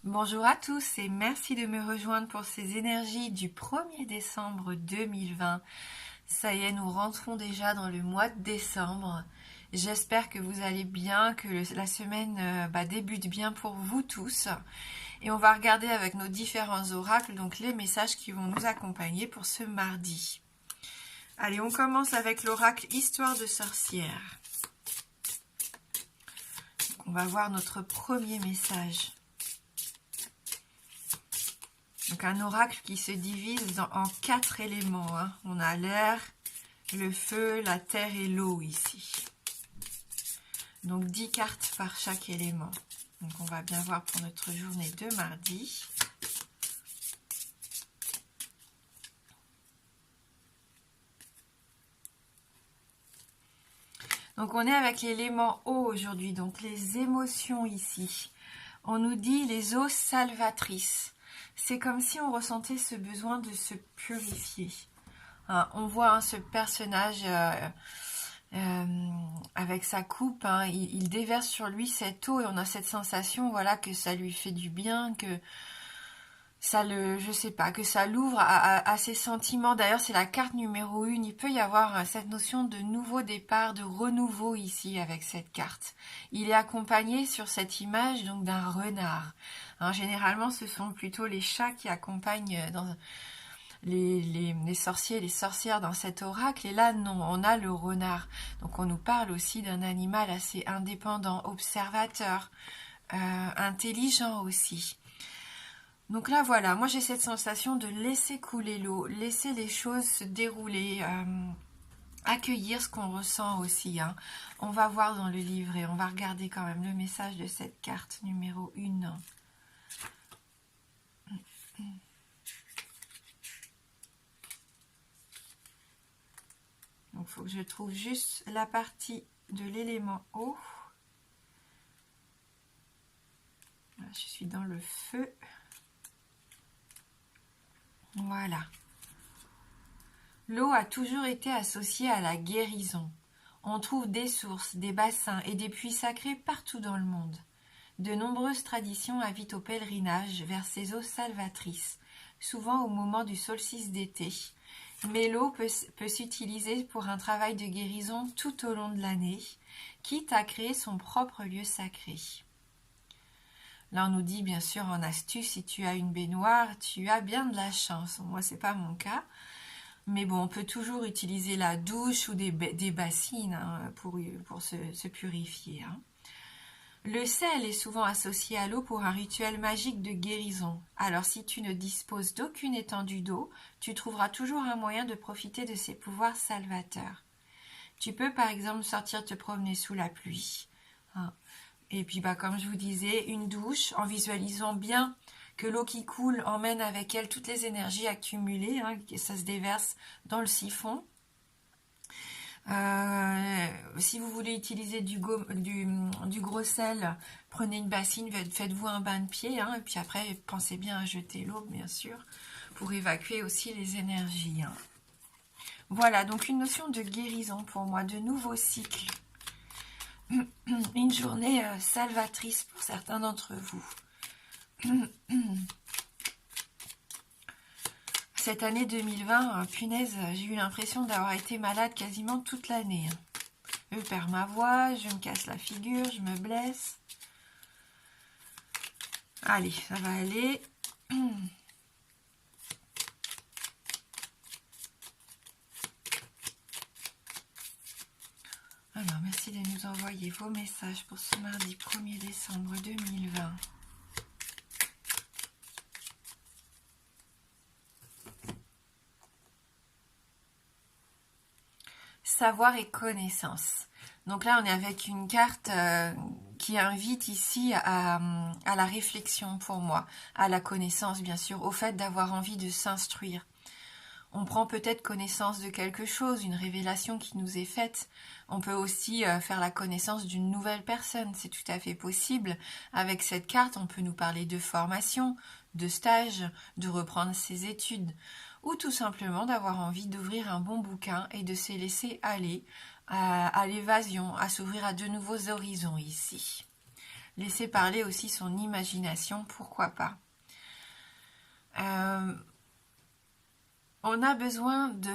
Bonjour à tous et merci de me rejoindre pour ces énergies du 1er décembre 2020. Ça y est, nous rentrons déjà dans le mois de décembre. J'espère que vous allez bien, que la semaine débute bien pour vous tous. Et on va regarder avec nos différents oracles, donc les messages qui vont nous accompagner pour ce mardi. Allez, on commence avec l'oracle Histoire de sorcière. Donc, on va voir notre premier message. Donc un oracle qui se divise en 4 éléments. On a l'air, le feu, la terre et l'eau ici. Donc 10 cartes par chaque élément. Donc on va bien voir pour notre journée de mardi. Donc on est avec l'élément eau aujourd'hui, donc les émotions ici. On nous dit les eaux salvatrices. C'est comme si on ressentait ce besoin de se purifier. On voit ce personnage avec sa coupe, il déverse sur lui cette eau et on a cette sensation, voilà, que ça lui fait du bien, que ça que ça l'ouvre à ses sentiments. D'ailleurs, c'est la carte numéro 1. Il peut y avoir cette notion de nouveau départ, de renouveau ici avec cette carte. Il est accompagné sur cette image donc d'un renard. Généralement, ce sont plutôt les chats qui accompagnent les sorciers et les sorcières dans cet oracle. Et là, non, on a le renard. Donc, on nous parle aussi d'un animal assez indépendant, observateur, intelligent aussi. Donc là, voilà, moi j'ai cette sensation de laisser couler l'eau, laisser les choses se dérouler, accueillir ce qu'on ressent aussi. On va voir dans le livret, on va regarder quand même le message de cette carte numéro 1. Donc il faut que je trouve juste la partie de l'élément eau. Là, je suis dans le feu. Voilà. L'eau a toujours été associée à la guérison. On trouve des sources, des bassins et des puits sacrés partout dans le monde. De nombreuses traditions invitent au pèlerinage vers ces eaux salvatrices, souvent au moment du solstice d'été. Mais l'eau peut s'utiliser pour un travail de guérison tout au long de l'année, quitte à créer son propre lieu sacré. Là, on nous dit, bien sûr, en astuce, si tu as une baignoire, tu as bien de la chance. Moi, c'est pas mon cas. Mais bon, on peut toujours utiliser la douche ou des bassines pour se purifier. Le sel est souvent associé à l'eau pour un rituel magique de guérison. Alors, si tu ne disposes d'aucune étendue d'eau, tu trouveras toujours un moyen de profiter de ses pouvoirs salvateurs. Tu peux, par exemple, sortir te promener sous la pluie. Et puis, comme je vous disais, une douche en visualisant bien que l'eau qui coule emmène avec elle toutes les énergies accumulées, que ça se déverse dans le siphon. Si vous voulez utiliser du gros sel, prenez une bassine, faites-vous un bain de pied, et puis après, pensez bien à jeter l'eau, bien sûr, pour évacuer aussi les énergies. Voilà, donc une notion de guérison pour moi, de nouveau cycle. Une journée salvatrice pour certains d'entre vous. Cette année 2020, punaise, j'ai eu l'impression d'avoir été malade quasiment toute l'année. Je perds ma voix, je me casse la figure, je me blesse. Allez, ça va aller. Alors, merci de nous envoyer vos messages pour ce mardi 1er décembre 2020. Savoir et connaissance. Donc là, on est avec une carte qui invite ici à la réflexion pour moi, à la connaissance bien sûr, au fait d'avoir envie de s'instruire. On prend peut-être connaissance de quelque chose, une révélation qui nous est faite. On peut aussi faire la connaissance d'une nouvelle personne, c'est tout à fait possible. Avec cette carte, on peut nous parler de formation, de stage, de reprendre ses études, ou tout simplement d'avoir envie d'ouvrir un bon bouquin et de se laisser aller à l'évasion, à s'ouvrir à de nouveaux horizons ici. laisser parler aussi son imagination, pourquoi pas. On a besoin de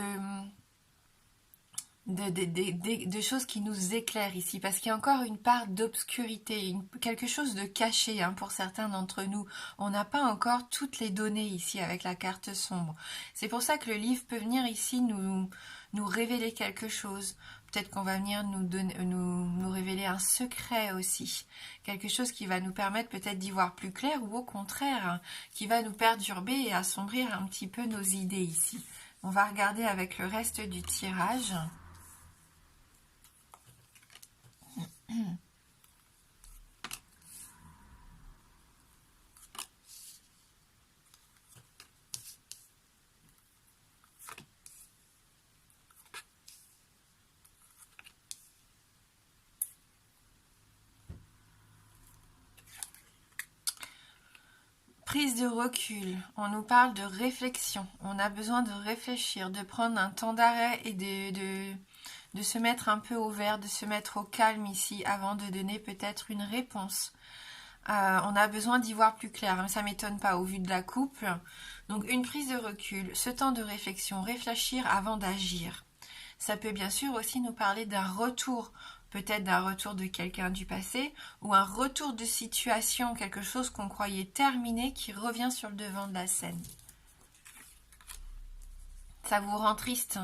choses qui nous éclairent ici, parce qu'il y a encore une part d'obscurité, quelque chose de caché pour certains d'entre nous. On n'a pas encore toutes les données ici avec la carte sombre. C'est pour ça que le livre peut venir ici nous révéler quelque chose. Peut-être qu'on va venir nous révéler un secret aussi. Quelque chose qui va nous permettre peut-être d'y voir plus clair, ou au contraire, qui va nous perturber et assombrir un petit peu nos idées ici. On va regarder avec le reste du tirage. Prise de recul, on nous parle de réflexion, on a besoin de réfléchir, de prendre un temps d'arrêt et de se mettre un peu au vert, de se mettre au calme ici avant de donner peut-être une réponse. On a besoin d'y voir plus clair, ça m'étonne pas au vu de la coupe. Donc une prise de recul, ce temps de réflexion, réfléchir avant d'agir. Ça peut bien sûr aussi nous parler d'un retour, peut-être d'un retour de quelqu'un du passé, ou un retour de situation, quelque chose qu'on croyait terminé qui revient sur le devant de la scène. Ça vous rend triste,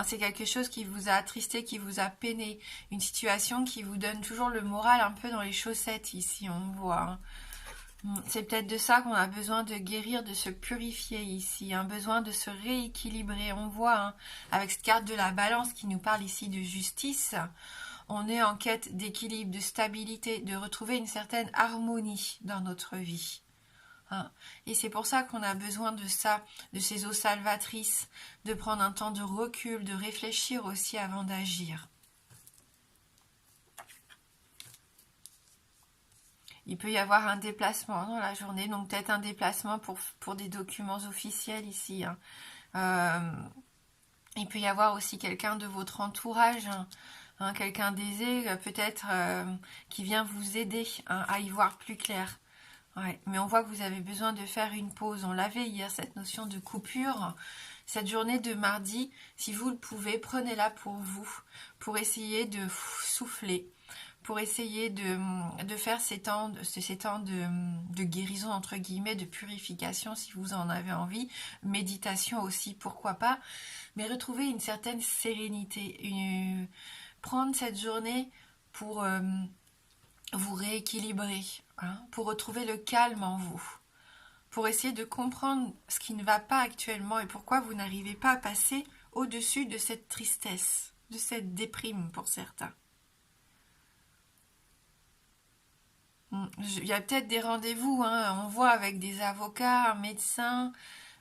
c'est quelque chose qui vous a attristé, qui vous a peiné, une situation qui vous donne toujours le moral un peu dans les chaussettes ici, on voit. C'est peut-être de ça qu'on a besoin de guérir, de se purifier ici, un besoin de se rééquilibrer. On voit avec cette carte de la balance qui nous parle ici de justice, on est en quête d'équilibre, de stabilité, de retrouver une certaine harmonie dans notre vie. Et c'est pour ça qu'on a besoin de ça, de ces eaux salvatrices, de prendre un temps de recul, de réfléchir aussi avant d'agir. Il peut y avoir un déplacement dans la journée, donc peut-être un déplacement pour des documents officiels ici. Il peut y avoir aussi quelqu'un de votre entourage, quelqu'un d'aisé peut-être qui vient vous aider à y voir plus clair. Ouais, mais on voit que vous avez besoin de faire une pause. On l'avait hier, cette notion de coupure. Cette journée de mardi, si vous le pouvez, prenez-la pour vous, pour essayer de souffler, pour essayer de faire ces temps de guérison, entre guillemets, de purification, si vous en avez envie, méditation aussi, pourquoi pas, mais retrouver une certaine sérénité, prendre cette journée pour vous rééquilibrer, pour retrouver le calme en vous, pour essayer de comprendre ce qui ne va pas actuellement et pourquoi vous n'arrivez pas à passer au-dessus de cette tristesse, de cette déprime pour certains. Il y a peut-être des rendez-vous, on voit avec des avocats, un médecin,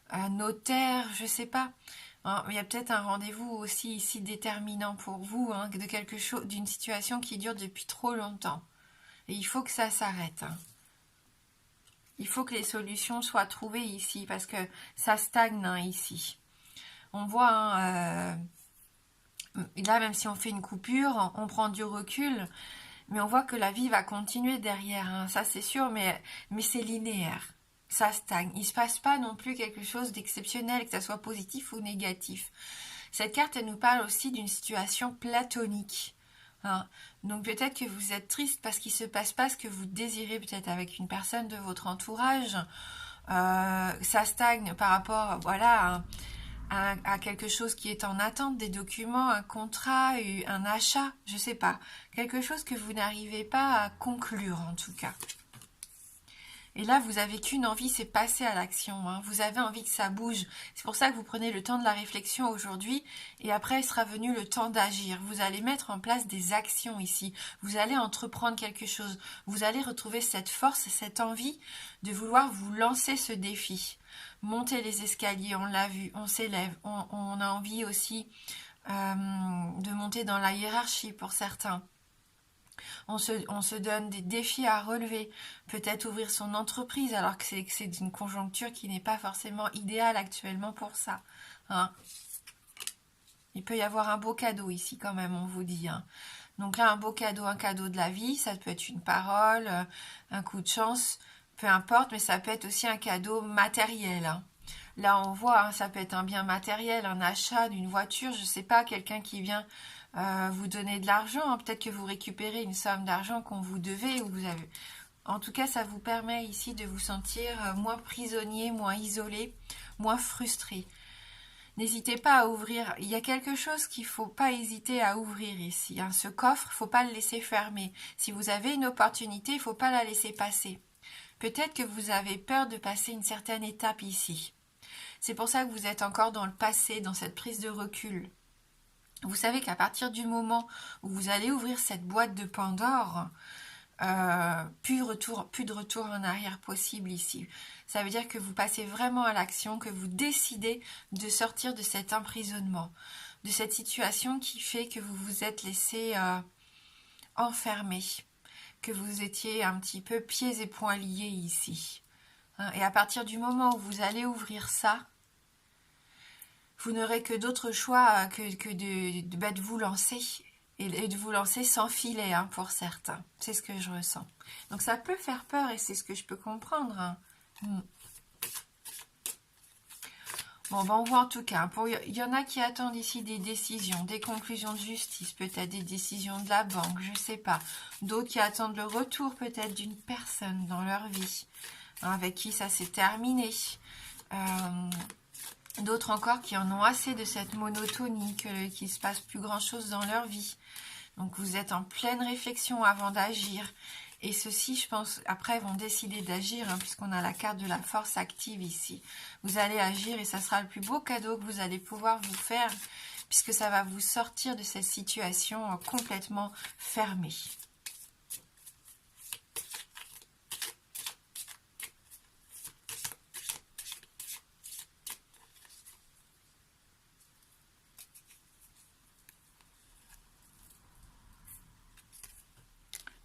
un notaire, je sais pas. Il y a peut-être un rendez-vous aussi ici déterminant pour vous, de quelque chose, d'une situation qui dure depuis trop longtemps. Et il faut que ça s'arrête. Il faut que les solutions soient trouvées ici, parce que ça stagne ici. On voit, là, même si on fait une coupure, on prend du recul, mais on voit que la vie va continuer derrière. Ça, c'est sûr, mais c'est linéaire. Ça stagne. Il ne se passe pas non plus quelque chose d'exceptionnel, que ça soit positif ou négatif. Cette carte, elle nous parle aussi d'une situation platonique. Donc peut-être que vous êtes triste parce qu'il ne se passe pas ce que vous désirez peut-être avec une personne de votre entourage. Ça stagne par rapport à quelque chose qui est en attente, des documents, un contrat, un achat, je ne sais pas. Quelque chose que vous n'arrivez pas à conclure en tout cas. Et là, vous avez qu'une envie, c'est passer à l'action. Vous avez envie que ça bouge. C'est pour ça que vous prenez le temps de la réflexion aujourd'hui. Et après, il sera venu le temps d'agir. Vous allez mettre en place des actions ici. Vous allez entreprendre quelque chose. Vous allez retrouver cette force, cette envie de vouloir vous lancer ce défi. Monter les escaliers, on l'a vu, on s'élève. On a envie aussi de monter dans la hiérarchie pour certains. On se donne des défis à relever, peut-être ouvrir son entreprise alors que c'est une conjoncture qui n'est pas forcément idéale actuellement pour ça. Il peut y avoir un beau cadeau ici quand même, on vous dit. Donc là, un cadeau de la vie, ça peut être une parole, un coup de chance, peu importe, mais ça peut être aussi un cadeau matériel, hein. Là, on voit, hein, ça peut être un bien matériel, un achat d'une voiture, je sais pas, quelqu'un qui vient vous donner de l'argent, hein. Peut-être que vous récupérez une somme d'argent qu'on vous devait ou vous avez. En tout cas, ça vous permet ici de vous sentir moins prisonnier, moins isolé, moins frustré. N'hésitez pas à ouvrir. Il y a quelque chose qu'il ne faut pas hésiter à ouvrir ici, hein. Ce coffre, il ne faut pas le laisser fermer. Si vous avez une opportunité, il ne faut pas la laisser passer. Peut-être que vous avez peur de passer une certaine étape ici. C'est pour ça que vous êtes encore dans le passé, dans cette prise de recul. Vous savez qu'à partir du moment où vous allez ouvrir cette boîte de Pandore, plus de retour en arrière possible ici. Ça veut dire que vous passez vraiment à l'action, que vous décidez de sortir de cet emprisonnement, de cette situation qui fait que vous vous êtes laissé enfermer, que vous étiez un petit peu pieds et poings liés ici. Hein, et à partir du moment où vous allez ouvrir ça, vous n'aurez que d'autres choix que de vous lancer et de vous lancer sans filet, hein, pour certains. C'est ce que je ressens. Donc ça peut faire peur et c'est ce que je peux comprendre, hein. Bon, ben on voit en tout cas. Il y en a qui attendent ici des décisions, des conclusions de justice, peut-être des décisions de la banque, je ne sais pas. D'autres qui attendent le retour peut-être d'une personne dans leur vie, hein, avec qui ça s'est terminé. D'autres encore qui en ont assez de cette monotonie, qu'il ne se passe plus grand-chose dans leur vie. Donc vous êtes en pleine réflexion avant d'agir. Et ceux-ci, je pense, après vont décider d'agir, hein, puisqu'on a la carte de la force active ici. Vous allez agir et ça sera le plus beau cadeau que vous allez pouvoir vous faire, puisque ça va vous sortir de cette situation complètement fermée.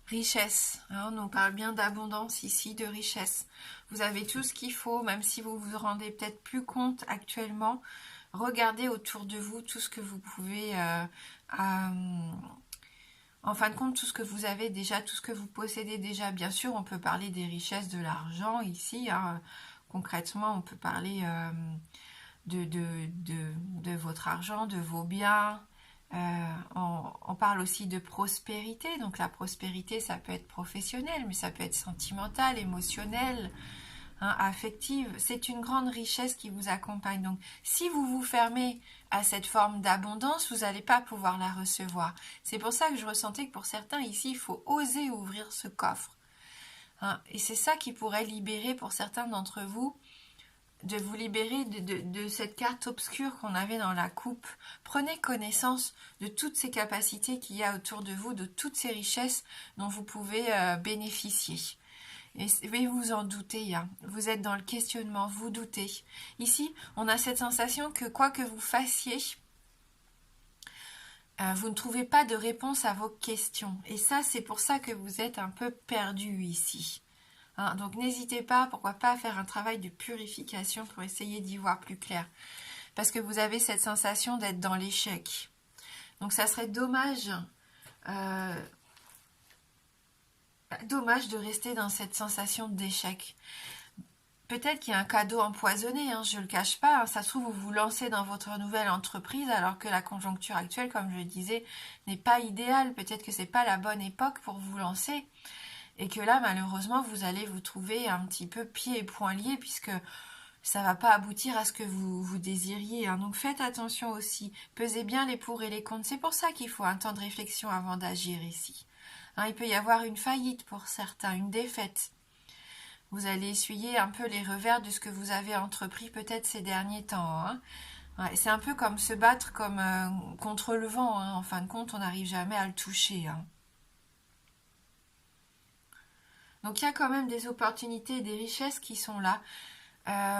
Richesse, hein, on nous parle bien d'abondance ici, de richesse. Vous avez tout ce qu'il faut, même si vous vous rendez peut-être plus compte actuellement. Regardez autour de vous tout ce que vous pouvez, en fin de compte, tout ce que vous avez déjà, tout ce que vous possédez déjà. Bien sûr, on peut parler des richesses, de l'argent ici, hein. Concrètement, on peut parler de votre argent, de vos biens. On parle aussi de prospérité, donc la prospérité ça peut être professionnel, mais ça peut être sentimental, émotionnel, hein, affective. C'est une grande richesse qui vous accompagne. Donc si vous vous fermez à cette forme d'abondance, vous n'allez pas pouvoir la recevoir. C'est pour ça que je ressentais que pour certains ici, il faut oser ouvrir ce coffre, hein, et c'est ça qui pourrait libérer pour certains d'entre vous, de vous libérer de cette carte obscure qu'on avait dans la coupe. Prenez connaissance de toutes ces capacités qu'il y a autour de vous, de toutes ces richesses dont vous pouvez bénéficier. Et vous en doutez, hein. Vous êtes dans le questionnement, vous doutez. Ici, on a cette sensation que quoi que vous fassiez, vous ne trouvez pas de réponse à vos questions. Et ça, c'est pour ça que vous êtes un peu perdu ici. Hein, donc n'hésitez pas, pourquoi pas, à faire un travail de purification pour essayer d'y voir plus clair. Parce que vous avez cette sensation d'être dans l'échec. Donc ça serait dommage, de rester dans cette sensation d'échec. Peut-être qu'il y a un cadeau empoisonné, hein, je ne le cache pas. Hein, ça se trouve, vous vous lancez dans votre nouvelle entreprise alors que la conjoncture actuelle, comme je le disais, n'est pas idéale. Peut-être que ce n'est pas la bonne époque pour vous lancer. Et que là, malheureusement, vous allez vous trouver un petit peu pieds et poings liés puisque ça ne va pas aboutir à ce que vous désiriez, hein. Donc faites attention aussi. Pesez bien les pour et les contre. C'est pour ça qu'il faut un temps de réflexion avant d'agir ici. Hein, il peut y avoir une faillite pour certains, une défaite. Vous allez essuyer un peu les revers de ce que vous avez entrepris peut-être ces derniers temps, hein. Ouais, c'est un peu comme se battre contre le vent, hein. En fin de compte, on n'arrive jamais à le toucher, hein. Donc il y a quand même des opportunités et des richesses qui sont là.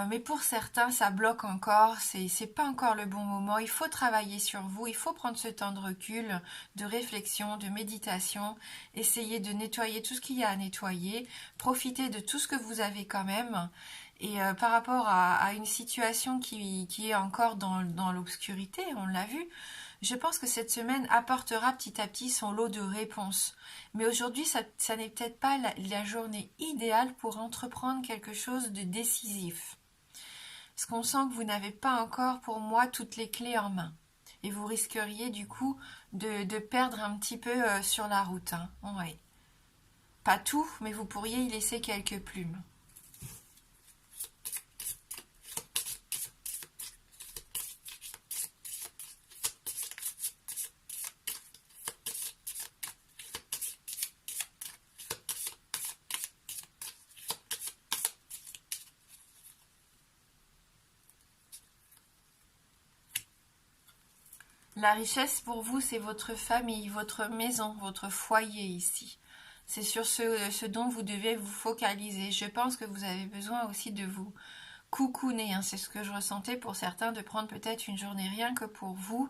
Mais pour certains, ça bloque encore. C'est pas encore le bon moment. Il faut travailler sur vous. Il faut prendre ce temps de recul, de réflexion, de méditation. Essayer de nettoyer tout ce qu'il y a à nettoyer. Profiter de tout ce que vous avez quand même. Et par rapport à une situation qui est encore dans l'obscurité, on l'a vu, Je pense que cette semaine apportera petit à petit son lot de réponses. Mais aujourd'hui, ça n'est peut-être pas la journée idéale pour entreprendre quelque chose de décisif. Parce qu'on sent que vous n'avez pas encore, pour moi, toutes les clés en main. Et vous risqueriez du coup de perdre un petit peu sur la route. Hein. Ouais. Pas tout, mais vous pourriez y laisser quelques plumes. La richesse pour vous, c'est votre famille, votre maison, votre foyer ici. C'est sur ce dont vous devez vous focaliser. Je pense que vous avez besoin aussi de vous coucouner. Hein. C'est ce que je ressentais pour certains, de prendre peut-être une journée rien que pour vous,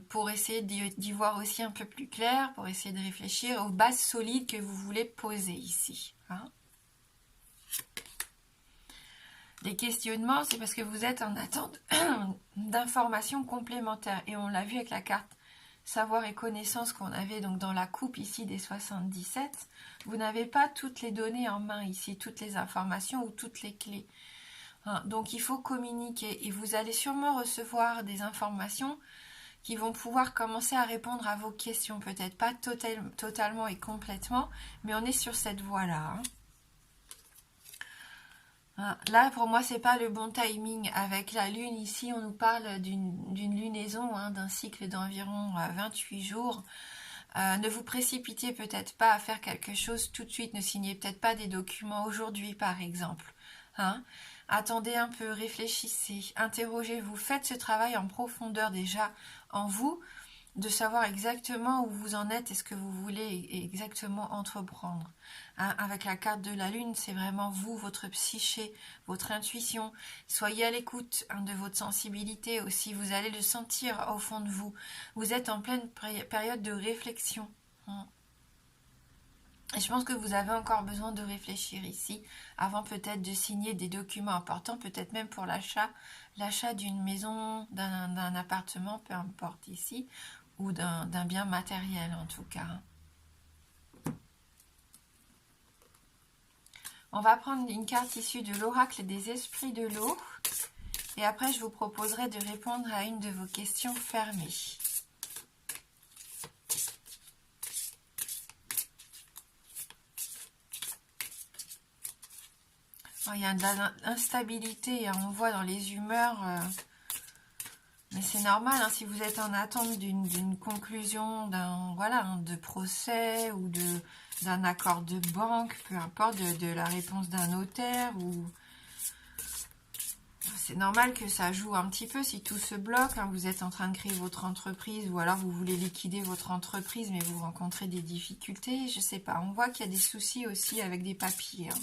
pour essayer d'y voir aussi un peu plus clair, pour essayer de réfléchir aux bases solides que vous voulez poser ici. Hein. Les questionnements, c'est parce que vous êtes en attente d'informations complémentaires. Et on l'a vu avec la carte savoir et connaissance qu'on avait donc dans la coupe ici des 77. Vous n'avez pas toutes les données en main ici, toutes les informations ou toutes les clés. Hein, donc il faut communiquer et vous allez sûrement recevoir des informations qui vont pouvoir commencer à répondre à vos questions. Peut-être pas totalement et complètement, mais on est sur cette voie-là. Hein. Là, pour moi, c'est pas le bon timing. Avec la Lune, ici, on nous parle d'une lunaison, hein, d'un cycle d'environ 28 jours. Ne vous précipitez peut-être pas à faire quelque chose tout de suite. Ne signez peut-être pas des documents aujourd'hui, par exemple. Hein. Attendez un peu, réfléchissez, interrogez-vous. Faites ce travail en profondeur déjà en vous, de savoir exactement où vous en êtes et ce que vous voulez exactement entreprendre. Hein, avec la carte de la Lune, c'est vraiment vous, votre psyché, votre intuition. Soyez à l'écoute de votre sensibilité aussi. Vous allez le sentir au fond de vous. Vous êtes en pleine période de réflexion. Hein. Et je pense que vous avez encore besoin de réfléchir ici, avant peut-être de signer des documents importants, peut-être même pour l'achat d'une maison, d'un appartement, peu importe ici, ou d'un bien matériel en tout cas. On va prendre une carte issue de l'oracle des esprits de l'eau et après je vous proposerai de répondre à une de vos questions fermées. Il y a de l'instabilité, on voit dans les humeurs... Mais c'est normal, hein, si vous êtes en attente d'une conclusion, de procès ou d'un accord de banque, peu importe, de la réponse d'un notaire, ou c'est normal que ça joue un petit peu si tout se bloque. Hein, vous êtes en train de créer votre entreprise ou alors vous voulez liquider votre entreprise mais vous rencontrez des difficultés, je sais pas. On voit qu'il y a des soucis aussi avec des papiers, hein.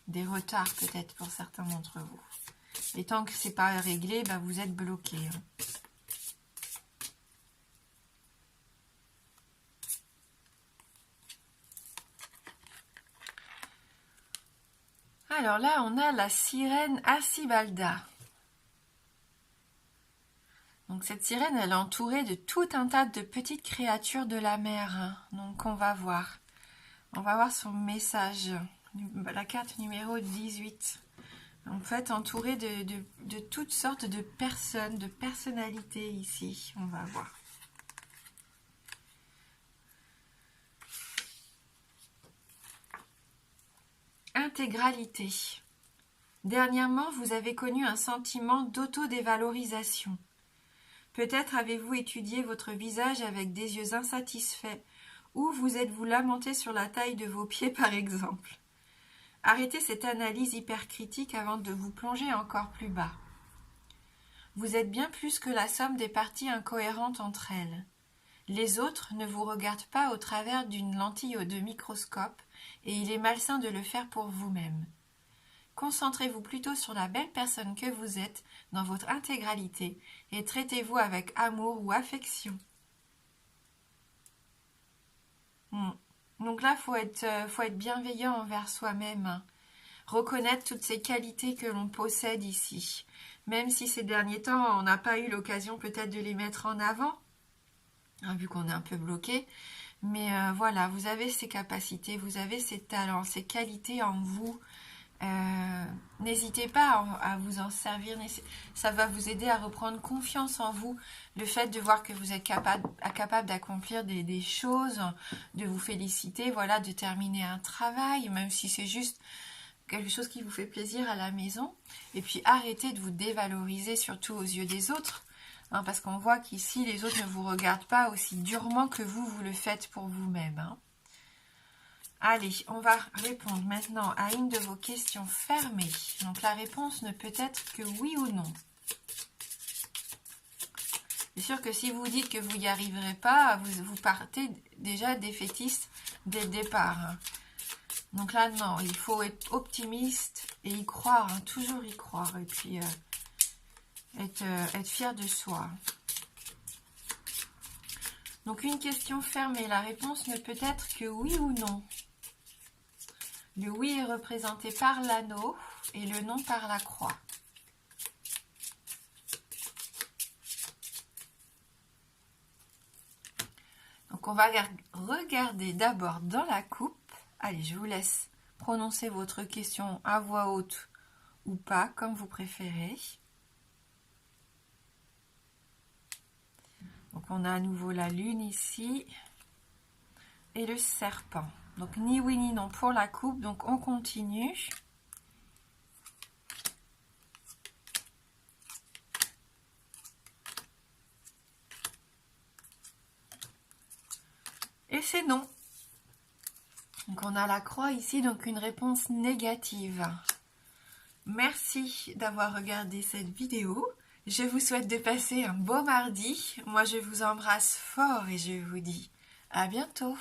Des retards peut-être pour certains d'entre vous. Et tant que c'est pas réglé, bah vous êtes bloqué. Hein. Alors là, on a la sirène Arcibalda. Donc cette sirène, elle est entourée de tout un tas de petites créatures de la mer. Hein. Donc on va voir. On va voir son message. La carte numéro 18. En fait, entourée de toutes sortes de personnes, de personnalités ici. On va voir. Intégralité. Dernièrement, vous avez connu un sentiment d'autodévalorisation. Peut-être avez-vous étudié votre visage avec des yeux insatisfaits, ou vous êtes-vous lamenté sur la taille de vos pieds par exemple. Arrêtez cette analyse hypercritique avant de vous plonger encore plus bas. Vous êtes bien plus que la somme des parties incohérentes entre elles. Les autres ne vous regardent pas au travers d'une lentille de microscope, et il est malsain de le faire pour vous-même. Concentrez-vous plutôt sur la belle personne que vous êtes dans votre intégralité et traitez-vous avec amour ou affection. Donc là, faut être bienveillant envers soi-même. Hein. Reconnaître toutes ces qualités que l'on possède ici. même si ces derniers temps, on n'a pas eu l'occasion peut-être de les mettre en avant, hein, vu qu'on est un peu bloqué. Mais voilà, vous avez ces capacités, vous avez ces talents, ces qualités en vous. N'hésitez pas à vous en servir, ça va vous aider à reprendre confiance en vous, le fait de voir que vous êtes capable d'accomplir des choses, de vous féliciter, voilà, de terminer un travail, même si c'est juste quelque chose qui vous fait plaisir à la maison, et puis arrêtez de vous dévaloriser, surtout aux yeux des autres, hein, parce qu'on voit qu'ici les autres ne vous regardent pas aussi durement que vous le faites pour vous-même, hein. Allez, on va répondre maintenant à une de vos questions fermées. Donc la réponse ne peut être que oui ou non. C'est sûr que si vous dites que vous n'y arriverez pas, vous partez déjà défaitiste dès le départ, hein. Donc là, non, il faut être optimiste et y croire, hein, toujours y croire. Et puis être fier de soi. Donc une question fermée, la réponse ne peut être que oui ou non. Le oui est représenté par l'anneau et le non par la croix. Donc on va regarder d'abord dans la coupe. Allez, je vous laisse prononcer votre question à voix haute ou pas, comme vous préférez. Donc on a à nouveau la lune ici et le serpent. Donc ni oui ni non pour la coupe, donc on continue. Et c'est non. Donc on a la croix ici, donc une réponse négative. Merci d'avoir regardé cette vidéo. Je vous souhaite de passer un beau mardi. Moi je vous embrasse fort et je vous dis à bientôt.